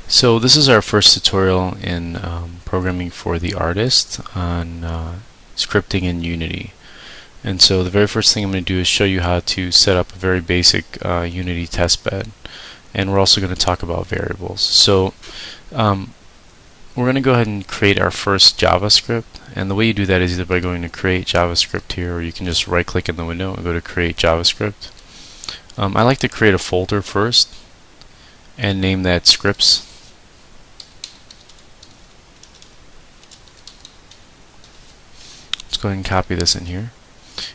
So this is our first tutorial in programming for the artist on scripting in Unity. And so the very first thing I'm going to do is show you how to set up a very basic Unity testbed. And we're also going to talk about variables. So we're going to go ahead and create our first JavaScript. And the way you do that is either by going to create JavaScript here, or you can just right click in the window and go to create JavaScript. I like to create a folder first and name that scripts. Let's go ahead and copy this in here.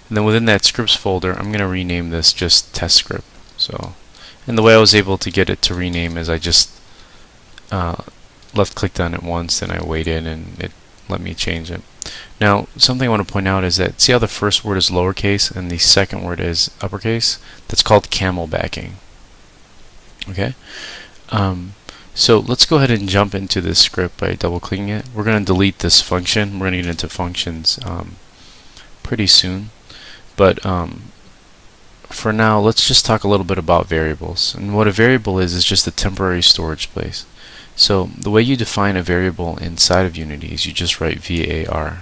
And then within that scripts folder, I'm going to rename this just test script. So, and the way I was able to get it to rename is I just left clicked on it once and I waited and it let me change it. Now, something I want to point out is that see how the first word is lowercase and the second word is uppercase? That's called camelbacking. Okay? So let's go ahead and jump into this script by double clicking it. We're going to delete this function. We're going to get into functions pretty soon. But for now, let's just talk a little bit about variables. And what a variable is just a temporary storage place. So the way you define a variable inside of Unity is you just write var.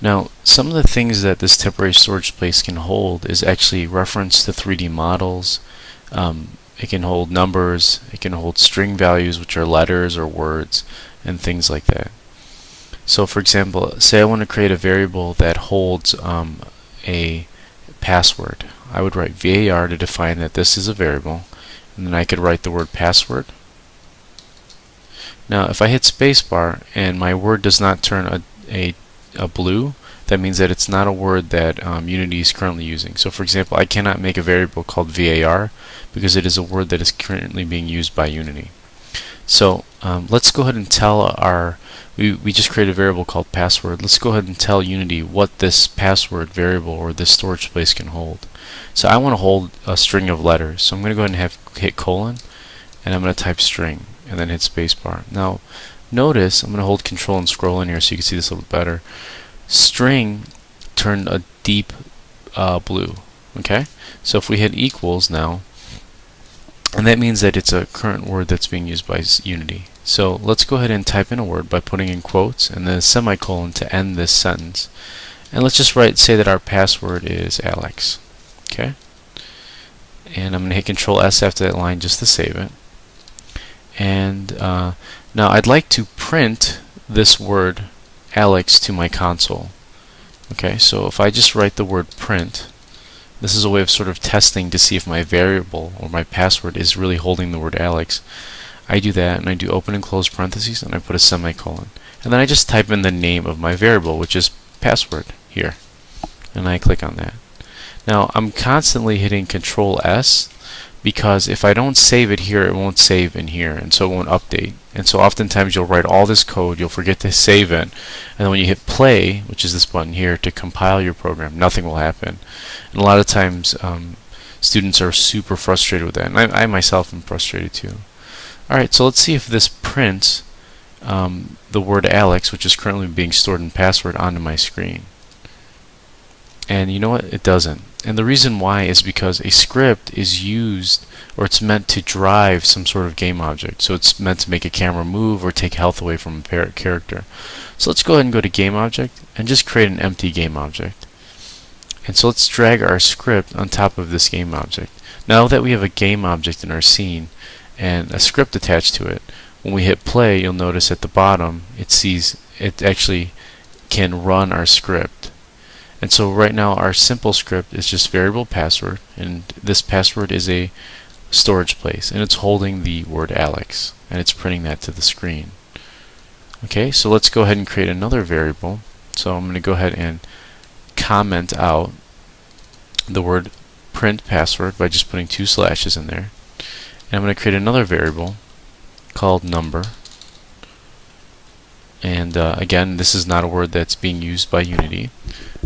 Now, some of the things that this temporary storage place can hold is actually reference to 3D models. It can hold numbers, it can hold string values, which are letters or words, and things like that. So for example, say I want to create a variable that holds a password. I would write var to define that this is a variable, and then I could write the word password. Now if I hit spacebar and my word does not turn a blue, that means that it's not a word that Unity is currently using. So for example, I cannot make a variable called var because it is a word that is currently being used by Unity. So let's go ahead and tell we just created a variable called password. Let's go ahead and tell Unity what this password variable or this storage place can hold. So I want to hold a string of letters. So I'm going to go ahead and hit colon, and I'm going to type string and then hit spacebar. Now notice I'm going to hold control and scroll in here so you can see this a little bit better. String turned a deep blue. Okay, so if we hit equals now, and that means that it's a current word that's being used by Unity. So let's go ahead and type in a word by putting in quotes and then a semicolon to end this sentence. And let's just say that our password is Alex. Okay, and I'm going to hit Control S after that line just to save it. And now I'd like to print this word Alex to my console. Okay, so if I just write the word print, this is a way of sort of testing to see if my variable or my password is really holding the word Alex. I do that and I do open and close parentheses and I put a semicolon. And then I just type in the name of my variable, which is password here. And I click on that. Now I'm constantly hitting Control S because if I don't save it here, it won't save in here, and so it won't update. And so oftentimes you'll write all this code, you'll forget to save it, and then when you hit play, which is this button here, to compile your program, nothing will happen. And a lot of times students are super frustrated with that, and I myself am frustrated too. Alright, so let's see if this prints the word Alex, which is currently being stored in password, onto my screen. And you know what? It doesn't. And the reason why is because a script is used, or it's meant to drive some sort of game object. So it's meant to make a camera move or take health away from a character. So let's go ahead and go to game object and just create an empty game object. And so let's drag our script on top of this game object. Now that we have a game object in our scene and a script attached to it, when we hit play, you'll notice at the bottom it actually can run our script. And so right now our simple script is just variable password, and this password is a storage place, and it's holding the word Alex, and it's printing that to the screen. Okay, so let's go ahead and create another variable. So I'm going to go ahead and comment out the word print password by just putting 2 slashes in there. And I'm going to create another variable called number. And again, this is not a word that's being used by Unity.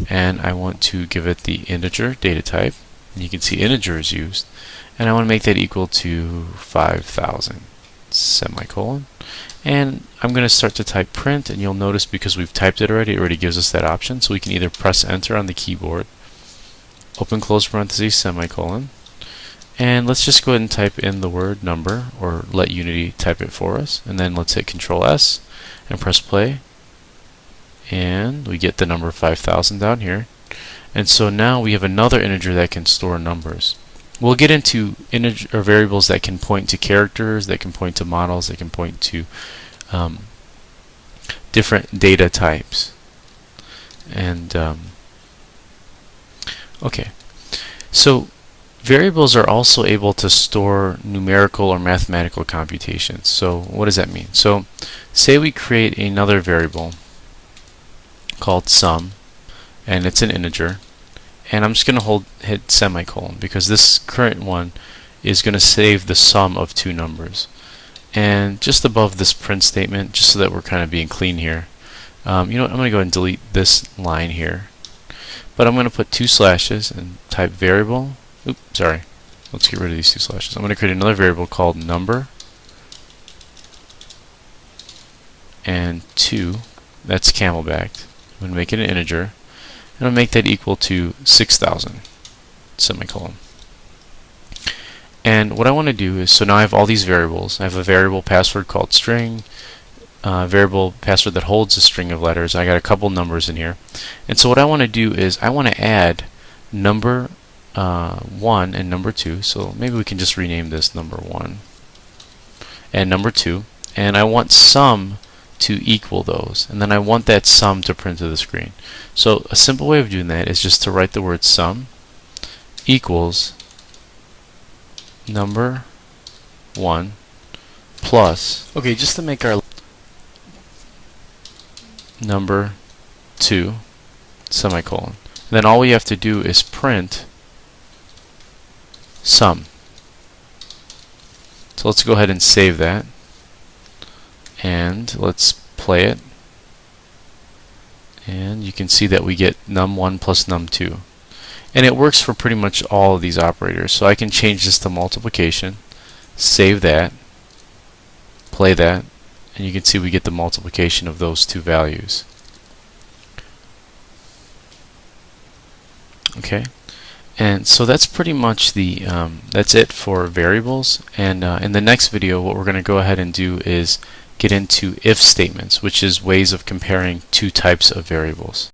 And I want to give it the integer data type. And you can see integer is used. And I want to make that equal to 5,000 semicolon. And I'm going to start to type print, and you'll notice because we've typed it already gives us that option. So we can either press enter on the keyboard, open close parentheses, semicolon, And let's just go ahead and type in the word number, or let Unity type it for us. And then let's hit Control S and press play. And we get the number 5,000 down here. And so now we have another integer that can store numbers. We'll get into integer or variables that can point to characters, that can point to models, that can point to different data types. And okay, so variables are also able to store numerical or mathematical computations. So what does that mean? So say we create another variable called sum, and it's an integer, and I'm just going to hit semicolon because this current one is going to save the sum of two numbers. And just above this print statement, just so that we're kind of being clean here, you know what, I'm going to go ahead and delete this line here, but I'm going to put 2 slashes and type variable. Oops, sorry, let's get rid of these 2 slashes. I'm going to create another variable called number, and 2, that's camelbacked. I'm going to make it an integer, and I'll make that equal to 6,000, semicolon. And what I want to do is, so now I have all these variables. I have a variable password called string, variable password that holds a string of letters. I got a couple numbers in here. And so what I want to do is I want to add number 1 and number 2. So maybe we can just rename this number 1 and number 2. And I want sum to equal those, and then I want that sum to print to the screen. So a simple way of doing that is just to write the word sum equals number 1 plus, okay, just to make our number 2, semicolon. And then all we have to do is print sum. So let's go ahead and save that, and let's play it, and you can see that we get num1 plus num2, and it works for pretty much all of these operators. So I can change this to multiplication, save that, play that, and you can see we get the multiplication of those two values. Okay, and so that's pretty much the that's it for variables. And in the next video, what we're going to go ahead and do is get into if statements, which is ways of comparing two types of variables.